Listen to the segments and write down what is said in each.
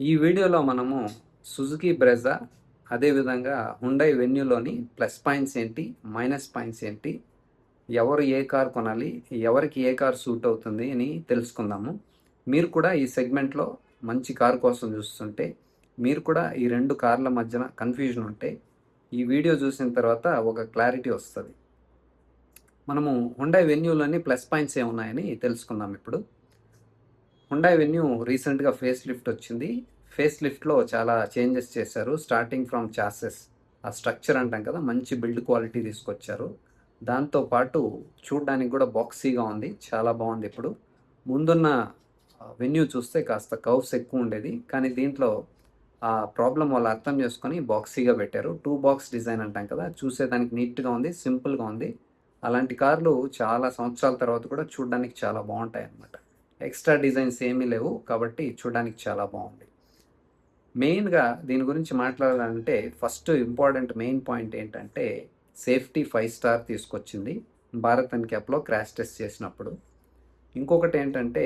ఈ వీడియోలో మనము సుజుకి బ్రెజా, అదేవిధంగా హుండై వెన్యూలోని ప్లస్ పాయింట్స్ ఏంటి, మైనస్ పాయింట్స్ ఏంటి, ఎవరు ఏ కార్ కొనాలి, ఎవరికి ఏ కార్ సూట్ అవుతుంది అని తెలుసుకుందాము. మీరు కూడా ఈ సెగ్మెంట్లో మంచి కార్ కోసం చూస్తుంటే, మీరు కూడా ఈ రెండు కార్ల మధ్యన కన్ఫ్యూజన్ ఉంటే, ఈ వీడియో చూసిన తర్వాత ఒక క్లారిటీ వస్తుంది. మనము హుండై వెన్యూలోని ప్లస్ పాయింట్స్ ఏమున్నాయని తెలుసుకుందాం ఇప్పుడు. హుండై వెన్యూ రీసెంట్గా ఫేస్ లిఫ్ట్ వచ్చింది. ఫేస్ లిఫ్ట్లో చాలా చేంజెస్ చేశారు. స్టార్టింగ్ ఫ్రమ్ చాసెస్, ఆ స్ట్రక్చర్ అంటాం కదా, మంచి బిల్డ్ క్వాలిటీ తీసుకొచ్చారు. దాంతోపాటు చూడడానికి కూడా బాక్సీగా ఉంది, చాలా బాగుంది. ఇప్పుడు ముందున్న వెన్యూ చూస్తే కాస్త కర్వ్స్ ఎక్కువ ఉండేది, కానీ దీంట్లో ఆ ప్రాబ్లం వాళ్ళు అర్థం చేసుకొని బాక్సీగా పెట్టారు. 2 బాక్స్ డిజైన్ అంటాం కదా, చూసేదానికి నీట్గా ఉంది, సింపుల్గా ఉంది. అలాంటి కార్లు చాలా సంవత్సరాల తర్వాత కూడా చూడడానికి చాలా బాగుంటాయి అన్నమాట. ఎక్స్ట్రా డిజైన్స్ ఏమీ లేవు కాబట్టి చూడడానికి చాలా బాగుంది. మెయిన్గా దీని గురించి మాట్లాడాలంటే ఫస్ట్ ఇంపార్టెంట్ మెయిన్ పాయింట్ ఏంటంటే సేఫ్టీ 5 స్టార్ తీసుకొచ్చింది భారత్ ఎన్క్యాప్లో క్రాష్ టెస్ట్ చేసినప్పుడు. ఇంకొకటి ఏంటంటే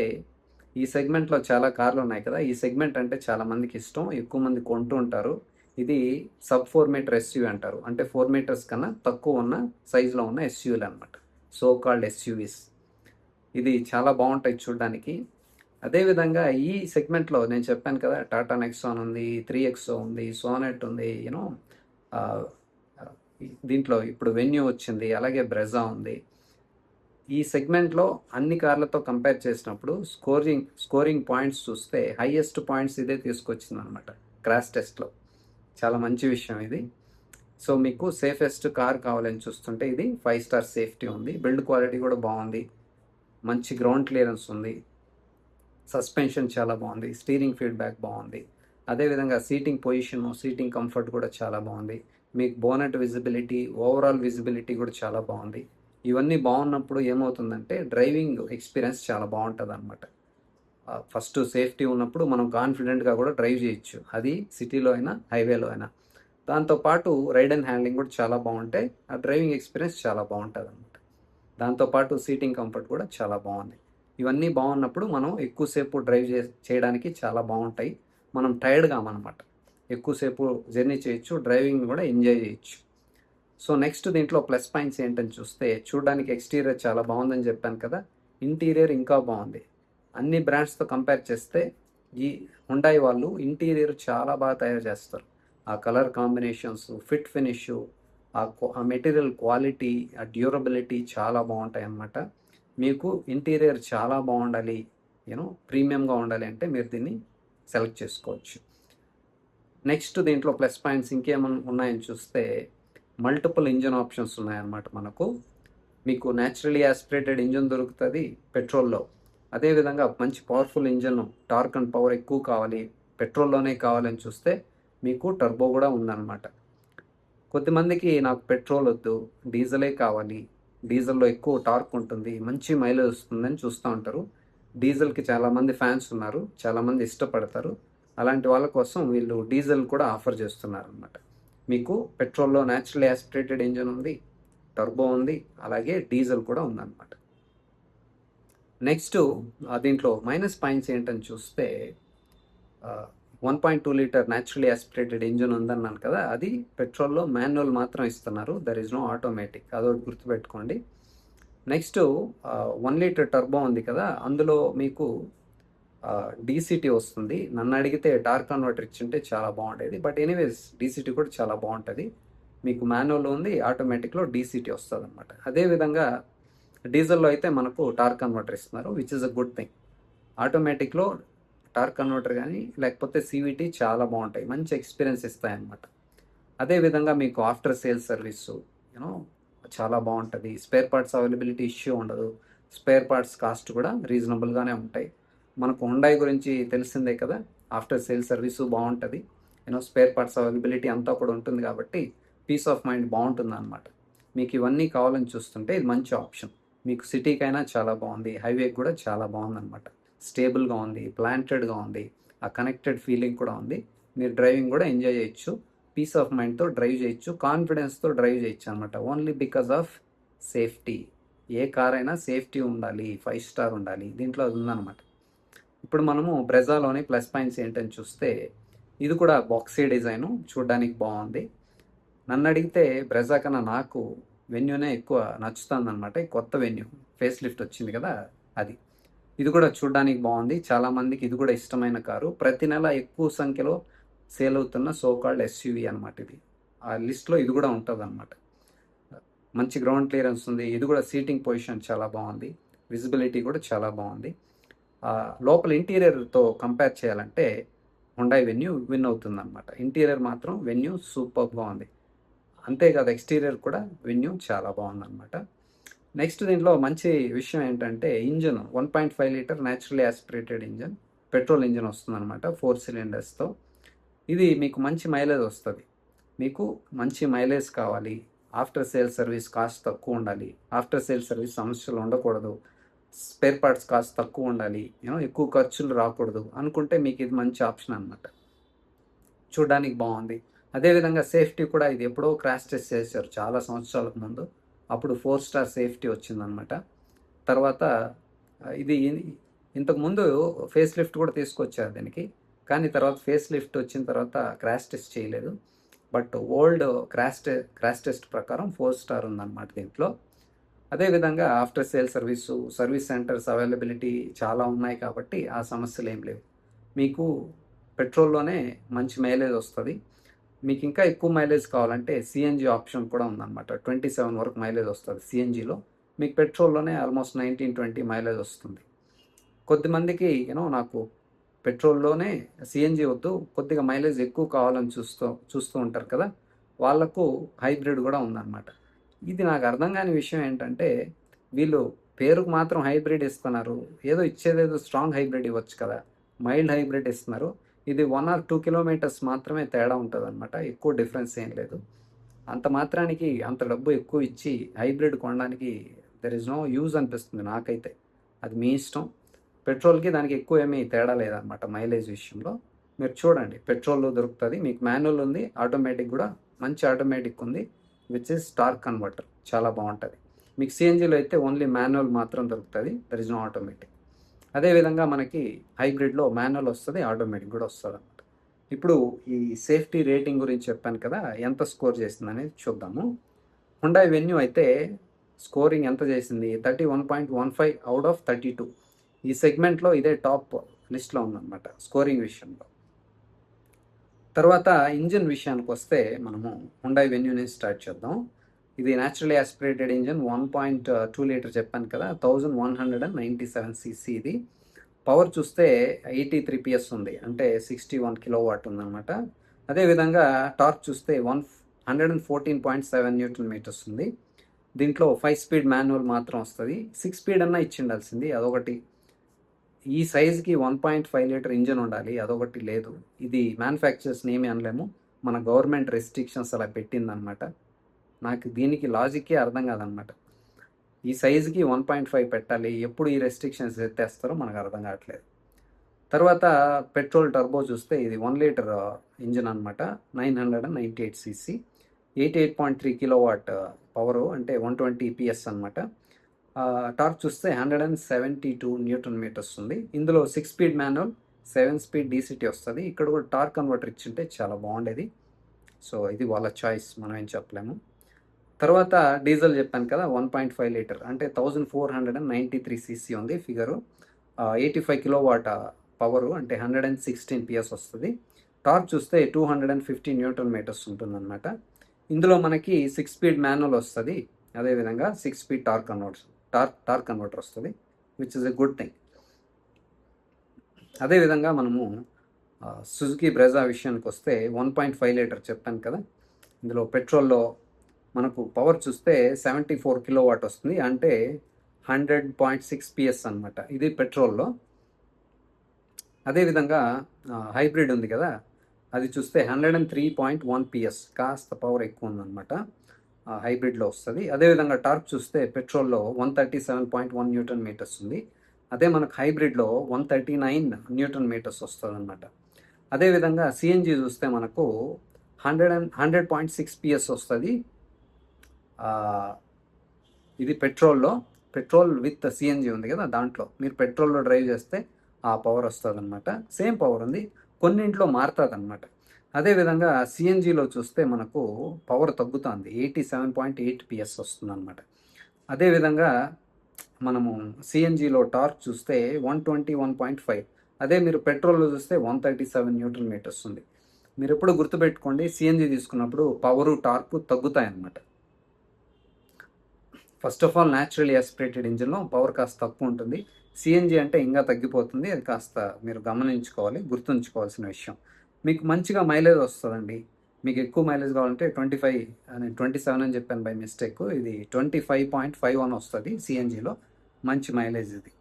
ఈ సెగ్మెంట్లో చాలా కార్లు ఉన్నాయి కదా, ఈ సెగ్మెంట్ అంటే చాలా మందికి ఇష్టం, ఎక్కువ మంది కొంటూ ఉంటారు. ఇది సబ్ 4 మీటర్ ఎస్యూవీ అంటారు, అంటే 4 మీటర్స్ కన్నా తక్కువ ఉన్న సైజులో ఉన్న ఎస్యూవీలు అనమాట, సో కాల్డ్ ఎస్యూవీస్. ఇది చాలా బాగుంటాయి చూడడానికి. అదేవిధంగా ఈ సెగ్మెంట్లో నేను చెప్పాను కదా, టాటా నెక్సాన్ ఉంది, 3XO ఉంది, సోనెట్ ఉంది, యూనో దీంట్లో ఇప్పుడు వెన్యూ వచ్చింది, అలాగే బ్రెజా ఉంది. ఈ సెగ్మెంట్లో అన్ని కార్లతో కంపేర్ చేసినప్పుడు స్కోరింగ్ పాయింట్స్ చూస్తే హైయెస్ట్ పాయింట్స్ ఇదే తీసుకొచ్చింది అనమాట క్రాష్ టెస్ట్లో. చాలా మంచి విషయం ఇది. సో మీకు సేఫెస్ట్ కార్ కావాలని చూస్తుంటే ఇది 5 స్టార్ సేఫ్టీ ఉంది, బిల్డ్ క్వాలిటీ కూడా బాగుంది, మంచి గ్రౌండ్ క్లియరెన్స్ ఉంది, సస్పెన్షన్ చాలా బాగుంది, స్టీరింగ్ ఫీడ్బ్యాక్ బాగుంది. అదేవిధంగా సీటింగ్ పొజిషన్, సీటింగ్ కంఫర్ట్ కూడా చాలా బాగుంది. మీకు బోనెట్ విజిబిలిటీ, ఓవరాల్ విజిబిలిటీ కూడా చాలా బాగుంది. ఇవన్నీ బాగున్నప్పుడు ఏమవుతుందంటే డ్రైవింగ్ ఎక్స్పీరియన్స్ చాలా బాగుంటుంది అనమాట. ఫస్ట్ సేఫ్టీ ఉన్నప్పుడు మనం కాన్ఫిడెంట్గా కూడా డ్రైవ్ చేయొచ్చు, అది సిటీలో అయినా హైవేలో అయినా. దాంతోపాటు రైడ్ అండ్ హ్యాండ్లింగ్ కూడా చాలా బాగుంటాయి, ఆ డ్రైవింగ్ ఎక్స్పీరియన్స్ చాలా బాగుంటుంది అనమాట. దాంతోపాటు సీటింగ్ కంఫర్ట్ కూడా చాలా బాగుంది. ఇవన్నీ బాగున్నప్పుడు మనం ఎక్కువసేపు డ్రైవ్ చేయడానికి చాలా బాగుంటాయి. మనం టైర్డ్ కామన్నమాట, ఎక్కువసేపు జర్నీ చేయొచ్చు, డ్రైవింగ్ కూడా ఎంజాయ్ చేయొచ్చు. సో నెక్స్ట్ దీంట్లో ప్లస్ పాయింట్స్ ఏంటని చూస్తే, చూడడానికి ఎక్స్టీరియర్ చాలా బాగుందని చెప్పాను కదా, ఇంటీరియర్ ఇంకా బాగుంది. అన్ని బ్రాండ్స్తో కంపేర్ చేస్తే ఈ హుండాయ్ వాళ్ళు ఇంటీరియర్ చాలా బాగా తయారు చేస్తారు. ఆ కలర్ కాంబినేషన్స్, ఫిట్ ఫినిష్, ఆ మెటీరియల్ క్వాలిటీ, ఆ డ్యూరబిలిటీ చాలా బాగుంటాయి అన్నమాట. మీకు ఇంటీరియర్ చాలా బాగుండాలి, ప్రీమియంగా ఉండాలి అంటే మీరు దీన్ని సెలెక్ట్ చేసుకోవచ్చు. నెక్స్ట్ దీంట్లో ప్లస్ పాయింట్స్ ఇంకేమైనా ఉన్నాయని చూస్తే మల్టిపుల్ ఇంజన్ ఆప్షన్స్ ఉన్నాయన్నమాట మనకు. మీకు న్యాచురలీ యాస్పిరేటెడ్ ఇంజన్ దొరుకుతుంది పెట్రోల్లో, అదేవిధంగా మంచి powerful engine, torque and power ఎక్కువ కావాలి, పెట్రోల్లోనే కావాలని చూస్తే మీకు టర్బో కూడా ఉందన్నమాట. కొద్దిమందికి నాకు పెట్రోల్ వద్దు, డీజిలే కావాలి, డీజిల్లో ఎక్కువ టార్క్ ఉంటుంది, మంచి మైలేజ్ వస్తుందని చూస్తూ ఉంటారు. డీజిల్కి చాలామంది ఫ్యాన్స్ ఉన్నారు, చాలామంది ఇష్టపడతారు. అలాంటి వాళ్ళ కోసం వీళ్ళు డీజిల్ కూడా ఆఫర్ చేస్తున్నారు అనమాట. మీకు పెట్రోల్లో న్యాచురల్ యాస్పిరేటెడ్ ఇంజన్ ఉంది, టర్బో ఉంది, అలాగే డీజిల్ కూడా ఉందన్నమాట. నెక్స్ట్ దీంట్లో మైనస్ పాయింట్స్ ఏంటని చూస్తే 1.2 లీటర్ న్యాచురల్లీ యాస్పిరేటెడ్ ఇంజన్ ఉందన్నాను కదా, అది పెట్రోల్లో మాన్యువల్ మాత్రం ఇస్తున్నారు, దర్ ఇస్ నో ఆటోమేటిక్, అదొకటి గుర్తుపెట్టుకోండి. నెక్స్ట్ 1 లీటర్ టర్బో ఉంది కదా, అందులో మీకు డీసీటీ వస్తుంది. నన్ను అడిగితే టార్క్ కన్వర్టర్ ఇచ్చింటే చాలా బాగుండేది, బట్ ఎనీవేస్ డీసీటీ కూడా చాలా బాగుంటుంది. మీకు మాన్యువల్ ఉంది, ఆటోమేటిక్లో డీసీటీ వస్తుంది అనమాట. అదేవిధంగా డీజిల్లో అయితే మనకు టార్క్ కన్వర్టర్ ఇస్తున్నారు, which is a good thing. ఆటోమేటిక్లో టార్క్ కన్వర్టర్ కానీ లేకపోతే సీవీటీ చాలా బాగుంటాయి, మంచి ఎక్స్పీరియన్స్ ఇస్తాయి అన్నమాట. అదేవిధంగా మీకు ఆఫ్టర్ సేల్స్ సర్వీసు చాలా బాగుంటుంది, స్పేర్ పార్ట్స్ అవైలబిలిటీ ఇష్యూ ఉండదు, స్పేర్ పార్ట్స్ కాస్ట్ కూడా రీజనబుల్గానే ఉంటాయి. మనకు హుండాయ్ గురించి తెలిసిందే కదా, ఆఫ్టర్ సేల్స్ సర్వీసు బాగుంటుంది, స్పేర్ పార్ట్స్ అవైలబిలిటీ అంతా కూడా ఉంటుంది కాబట్టి పీస్ ఆఫ్ మైండ్ బాగుంటుంది అనమాట. మీకు ఇవన్నీ కావాలని చూస్తుంటే ఇది మంచి ఆప్షన్. మీకు సిటీకైనా చాలా బాగుంది, హైవేకి కూడా చాలా బాగుందన్నమాట. స్టేబుల్గా ఉంది, ప్లాంటెడ్గా ఉంది, ఆ కనెక్టెడ్ ఫీలింగ్ కూడా ఉంది. మీరు డ్రైవింగ్ కూడా ఎంజాయ్ చేయొచ్చు, పీస్ ఆఫ్ మైండ్తో డ్రైవ్ చేయొచ్చు, కాన్ఫిడెన్స్తో డ్రైవ్ చేయొచ్చు అనమాట, only because of safety. A car అయినా సేఫ్టీ ఉండాలి, 5 స్టార్ ఉండాలి, దీంట్లో అది ఉందన్నమాట. ఇప్పుడు మనము బ్రెజాలోని ప్లస్ పాయింట్స్ ఏంటని చూస్తే, ఇది కూడా బాక్సీ డిజైను, చూడడానికి బాగుంది. నన్ను అడిగితే బ్రెజా కన్నా నాకు వెన్యూనే ఎక్కువ నచ్చుతుందన్నమాట. ఈ కొత్త వెన్యూ ఫేస్ లిఫ్ట్ వచ్చింది కదా అది. ఇది కూడా చూడడానికి బాగుంది. చాలామందికి ఇది కూడా ఇష్టమైన కారు. ప్రతి నెల ఎక్కువ సంఖ్యలో సేల్ అవుతున్న సో కాల్డ్ ఎస్యూవి అనమాట ఇది. ఆ లిస్ట్లో ఇది కూడా ఉంటుందన్నమాట. మంచి గ్రౌండ్ క్లియరెన్స్ ఉంది. ఇది కూడా సీటింగ్ పొజిషన్ చాలా బాగుంది. విజిబిలిటీ కూడా చాలా బాగుంది. లోపల ఇంటీరియర్తో కంపేర్ చేయాలంటే హుండాయ్ వెన్యూ విన్ అవుతుందన్నమాట. ఇంటీరియర్ మాత్రం వెన్యూ సూపర్గా ఉంది. అంతేకాదు ఎక్స్టీరియర్ కూడా వెన్యూ చాలా బాగుందన్నమాట. నెక్స్ట్ దీంట్లో మంచి విషయం ఏంటంటే engine 1.5 litre naturally aspirated engine, petrol engine వస్తుందన్నమాట 4 సిలిండర్స్తో. ఇది మీకు మంచి మైలేజ్ వస్తుంది. మీకు మంచి మైలేజ్ కావాలి, ఆఫ్టర్ సేల్ సర్వీస్ కాస్ట్ తక్కువ ఉండాలి, ఆఫ్టర్ సేల్ సర్వీస్ సమస్యలు ఉండకూడదు, స్పేర్ పార్ట్స్ కాస్ట్ తక్కువ ఉండాలి, ఎక్కువ ఖర్చులు రాకూడదు అనుకుంటే మీకు ఇది మంచి ఆప్షన్ అనమాట. చూడడానికి బాగుంది. అదేవిధంగా సేఫ్టీ కూడా ఇది ఎప్పుడో క్రాష్ టెస్ట్ చేశారు చాలా సంవత్సరాలకు ముందు. అప్పుడు 4 స్టార్ సేఫ్టీ వచ్చిందనమాట. తర్వాత ఇది ఇంతకుముందు ఫేస్ లిఫ్ట్ కూడా తీసుకొచ్చారు దీనికి. కానీ తర్వాత ఫేస్ లిఫ్ట్ వచ్చిన తర్వాత క్రాష్ టెస్ట్ చేయలేదు. బట్ ఓల్డ్ క్రాష్ టెస్ట్ ప్రకారం 4 స్టార్ ఉందన్నమాట దీంట్లో. అదేవిధంగా after sale service centres availability చాలా ఉన్నాయి కాబట్టి ఆ సమస్యలు ఏం లేవు. మీకు పెట్రోల్లోనే మంచి మైలేజ్ వస్తుంది. మీకు ఇంకా ఎక్కువ మైలేజ్ కావాలంటే సిఎన్జి ఆప్షన్ కూడా ఉందన్నమాట. 27 వరకు మైలేజ్ వస్తుంది సిఎన్జిలో. మీకు పెట్రోల్లోనే ఆల్మోస్ట్ 19-20 మైలేజ్ వస్తుంది. కొద్దిమందికి నాకు పెట్రోల్లోనే సిఎన్జి వద్దు, కొద్దిగా మైలేజ్ ఎక్కువ కావాలని చూస్తూ ఉంటారు కదా, వాళ్లకు హైబ్రిడ్ కూడా ఉందన్నమాట. ఇది నాకు అర్థం కాని విషయం ఏంటంటే, వీళ్ళు పేరుకు మాత్రం హైబ్రిడ్ ఇస్తున్నారు, ఏదో ఇచ్చేదేదో స్ట్రాంగ్ హైబ్రిడ్ ఇవ్వచ్చు కదా, మైల్డ్ హైబ్రిడ్ ఇస్తున్నారు. ఇది 1 or 2 కిలోమీటర్స్ మాత్రమే తేడా ఉంటుంది అనమాట, ఎక్కువ డిఫరెన్స్ ఏం లేదు. అంత మాత్రానికి అంత డబ్బు ఎక్కువ ఇచ్చి హైబ్రిడ్ కొనడానికి దెర్ ఇస్ నో యూజ్ అనిపిస్తుంది నాకైతే. అది మీ ఇష్టం. పెట్రోల్కి దానికి ఎక్కువ ఏమీ తేడా లేదనమాట మైలేజ్ విషయంలో. మీరు చూడండి, పెట్రోల్లో దొరుకుతుంది మీకు, మాన్యువల్ ఉంది, ఆటోమేటిక్ కూడా మంచి ఆటోమేటిక్ ఉంది, విచ్ ఇస్ టార్క్ కన్వర్టర్, చాలా బాగుంటుంది. మీకు సిఎన్జిలో అయితే ఓన్లీ మాన్యువల్ మాత్రం దొరుకుతుంది, దర్ ఇస్ నో ఆటోమేటిక్. అదేవిధంగా మనకి హైబ్రిడ్లో మాన్యువల్ వస్తుంది, ఆటోమేటిక్ కూడా వస్తుంది అనమాట. ఇప్పుడు ఈ సేఫ్టీ రేటింగ్ గురించి చెప్పాను కదా, ఎంత స్కోర్ చేసింది అనేది చూద్దాము. హుండాయ్ వెన్యూ అయితే స్కోరింగ్ ఎంత చేసింది, 31.15 అవుట్ ఆఫ్ 32. ఈ సెగ్మెంట్లో ఇదే టాప్ లిస్ట్లో ఉందన్నమాట స్కోరింగ్ విషయంలో. తర్వాత ఇంజిన్ విషయానికి వస్తే మనము హుండాయ్ వెన్యూని స్టార్ట్ చేద్దాం. ఇది న్యాచురలీ యాస్పిరేటెడ్ ఇంజిన్, 1.2 లీటర్ చెప్పాను కదా, 1197 cc. ఇది పవర్ చూస్తే 83 PS ఉంది, అంటే 61 కిలోవాట్ ఉందన్నమాట. అదేవిధంగా టార్క్ చూస్తే 114.7 న్యూటన్ మీటర్స్ ఉంది. దీంట్లో 5 స్పీడ్ మాన్యువల్ మాత్రం వస్తుంది. 6 స్పీడ్ అన్నా ఇచ్చి ఉండాల్సింది, అదొకటి. ఈ సైజ్కి 1.5 లీటర్ ఇంజన్ ఉండాలి, అదొకటి లేదు. ఇది మ్యానుఫ్యాక్చరర్స్ని ఏమీ అనలేము, మన గవర్నమెంట్ రెస్ట్రిక్షన్స్ అలా పెట్టిందనమాట. నాకు దీనికి లాజిక్కే అర్థం కాదనమాట. ఈ సైజుకి 1.5 పెట్టాలి, ఎప్పుడు ఈ రెస్ట్రిక్షన్స్ ఎత్తేస్తారో మనకు అర్థం కావట్లేదు. తర్వాత పెట్రోల్ టర్బో చూస్తే ఇది 1 లీటర్ ఇంజిన్ అనమాట, 998 cc, 88.3 కిలోవాట్ పవరు, అంటే 120 PS అనమాట. టార్క్ చూస్తే 172 న్యూటన్ మీటర్స్ ఉంది. ఇందులో 6 స్పీడ్ మాన్యువల్, 7 స్పీడ్ డీసీటీ వస్తుంది. ఇక్కడ కూడా టార్క్ కన్వర్టర్ ఇచ్చింటే చాలా బాగుండేది. సో ఇది వాళ్ళ చాయిస్, మనం ఏం చెప్పలేము. తర్వాత డీజిల్ చెప్పాను కదా, 1.5 లీటర్, అంటే 1493 cc ఉంది ఫిగరు, 85 కిలోవాట్ పవరు, అంటే 116 PS వస్తుంది. టార్క్ చూస్తే 250 న్యూటన్ మీటర్స్ ఉంటుందన్నమాట. ఇందులో మనకి 6 స్పీడ్ మాన్యువల్ వస్తుంది, అదేవిధంగా 6 స్పీడ్ టార్క్ కన్వర్టర్ వస్తుంది, which is a good thing. అదేవిధంగా మనము సుజుకి బ్రెజా విషయానికి వస్తే 1.5 లీటర్ చెప్పాను కదా, ఇందులో పెట్రోల్లో మనకు పవర్ చూస్తే 74 కిలోవాట్ వస్తుంది, అంటే 100.6 PS అనమాట, ఇది పెట్రోల్లో. అదేవిధంగా హైబ్రిడ్ ఉంది కదా, అది చూస్తే 103.1 PS, కాస్త పవర్ ఎక్కువ ఉందన్నమాట, హైబ్రిడ్లో వస్తుంది. అదేవిధంగా టార్క్ చూస్తే పెట్రోల్లో 137.1 న్యూటన్ మీటర్స్ ఉంది, అదే మనకు హైబ్రిడ్లో 139 న్యూటన్ మీటర్స్ వస్తుంది అనమాట. అదేవిధంగా సిఎన్జి చూస్తే మనకు 100.6 PS వస్తుంది. ఇది పెట్రోల్ విత్ సిఎన్జి ఉంది కదా, దాంట్లో మీరు పెట్రోల్లో డ్రైవ్ చేస్తే ఆ పవర్ వస్తుంది అనమాట. సేమ్ పవర్ ఉంది, కొన్నింట్లో మారుతుంది అనమాట. అదేవిధంగా సిఎన్జిలో చూస్తే మనకు పవర్ తగ్గుతుంది, 87.8 PS వస్తుంది అనమాట. అదేవిధంగా మనము సిఎన్జిలో టార్క్ చూస్తే 121.5, అదే మీరు పెట్రోల్లో చూస్తే 137 న్యూటన్ మీటర్స్ ఉంది. మీరు ఎప్పుడు గుర్తుపెట్టుకోండి, సిఎన్జి తీసుకున్నప్పుడు పవరు టార్క్ తగ్గుతాయి అన్నమాట. First of all naturally aspirated ఇంజిన్లో పవర్ కాస్త తక్కువ ఉంటుంది, సిఎన్జి అంటే ఇంకా తగ్గిపోతుంది. అది కాస్త మీరు గమనించుకోవాలి, గుర్తుంచుకోవాల్సిన విషయం. మీకు మంచిగా మైలేజ్ వస్తుందండి. మీకు ఎక్కువ మైలేజ్ కావాలంటే 25, నేను 27 అని చెప్పాను బై మిస్టేక్, ఇది 25.51 వస్తుంది సిఎన్జిలో, మంచి మైలేజ్ ఇది.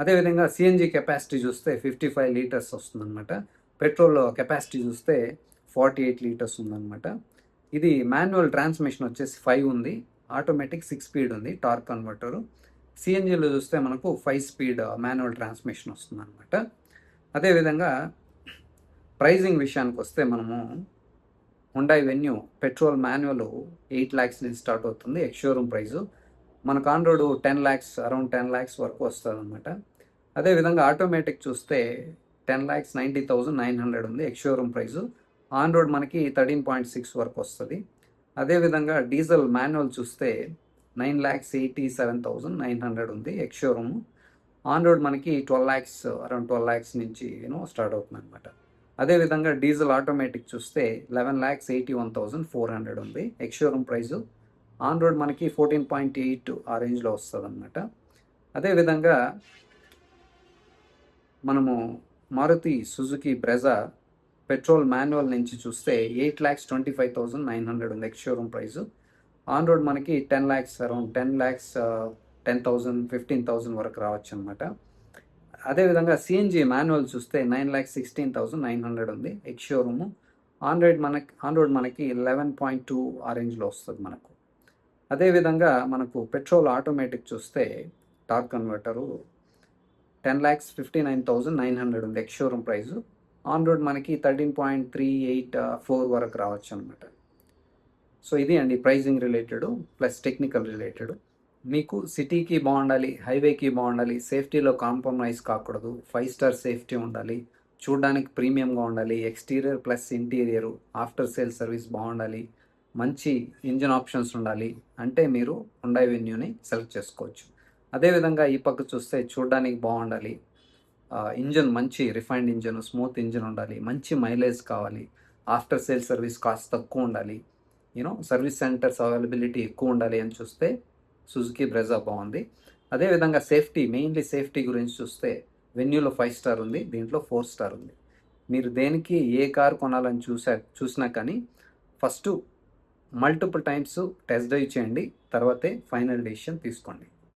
అదేవిధంగా సిఎన్జి కెపాసిటీ చూస్తే 55 లీటర్స్ వస్తుందన్నమాట. పెట్రోల్ కెపాసిటీ చూస్తే 48 లీటర్స్ ఉందన్నమాట. ఇది మాన్యువల్ ట్రాన్స్మిషన్ వచ్చేసి 5 ఉంది, ఆటోమేటిక్ 6 స్పీడ్ ఉంది టార్క్ కన్వర్టరు. సిఎన్జిలో చూస్తే మనకు 5 స్పీడ్ మాన్యువల్ ట్రాన్స్మిషన్ వస్తుందన్నమాట. అదేవిధంగా ప్రైజింగ్ విషయానికి వస్తే మనము Hyundai venue petrol manual 8 lakhs నుంచి స్టార్ట్ అవుతుంది ఎక్స్ షోరూమ్ ప్రైజు. మనకు on road 10 lakhs, around 10 lakhs వరకు వస్తుంది అనమాట. అదేవిధంగా ఆటోమేటిక్ చూస్తే 10,90,900 ఉంది ex showroom price. On road మనకి 13.6 వరకు వస్తుంది. అదేవిధంగా డీజిల్ మాన్యువల్ చూస్తే 9,87,900 ఉంది ఎక్స్ షోరూమ్. ఆన్ రోడ్ మనకి 12 lakhs, అరౌండ్ 12 lakhs నుంచి స్టార్ట్ అవుతుంది అనమాట. అదేవిధంగా డీజిల్ ఆటోమేటిక్ చూస్తే 11,81,400 ఉంది ex showroom price. On road మనకి 14.8 ఆ రేంజ్లో వస్తుంది అనమాట. అదేవిధంగా మనము Maruti Suzuki Brezza petrol manual నుంచి చూస్తే 8,25,900 ఉంది ex showroom price. On road మనకి 10 lakhs, అరౌండ్ 10 lakhs, 10,000, 15,000 వరకు రావచ్చు అనమాట. అదేవిధంగా సిఎన్జి మాన్యువల్ చూస్తే 9,16,900 ఉంది ఎక్స్ షోరూము. ఆన్ రోడ్ మనకి 11.2 ఆ రేంజ్లో వస్తుంది మనకు. అదేవిధంగా మనకు పెట్రోల్ ఆటోమేటిక్ చూస్తే టార్క్ కన్వర్టరు 10,59,900 ఉంది ex showroom price. On road మనకి 13.384 వరకు రావచ్చు అనమాట. సో ఇది అండి pricing related plus technical related. మీకు సిటీకి బాగుండాలి, హైవేకి బాగుండాలి, సేఫ్టీలో కాంప్రమైజ్ కాకూడదు, 5 స్టార్ సేఫ్టీ ఉండాలి, చూడడానికి ప్రీమియంగా ఉండాలి, exterior plus interior, after sale service బాగుండాలి, మంచి ఇంజిన్ ఆప్షన్స్ ఉండాలి అంటే మీరు హుండాయ్ వెన్యూని సెలెక్ట్ చేసుకోవచ్చు. అదేవిధంగా ఈ పక్క చూస్తే చూడడానికి బాగుండాలి, ఇంజన్ మంచి రిఫైన్డ్ ఇంజన్, స్మూత్ ఇంజన్ ఉండాలి, మంచి మైలేజ్ కావాలి, ఆఫ్టర్ సేల్ సర్వీస్ కాస్ట్ తక్కువ ఉండాలి, సర్వీస్ సెంటర్స్ అవైలబిలిటీ ఎక్కువ ఉండాలి అని చూస్తే సుజుకి బ్రెజా బాగుంది. అదేవిధంగా సేఫ్టీ, మెయిన్లీ సేఫ్టీ గురించి చూస్తే వెన్యూలో 5 స్టార్ ఉంది, దీంట్లో 4 స్టార్ ఉంది. మీరు దేనికి ఏ కార్ కొనాలని చూసినా కానీ first multiple times test drive చేయండి, తర్వాతే ఫైనల్ డెసిషన్ తీసుకోండి.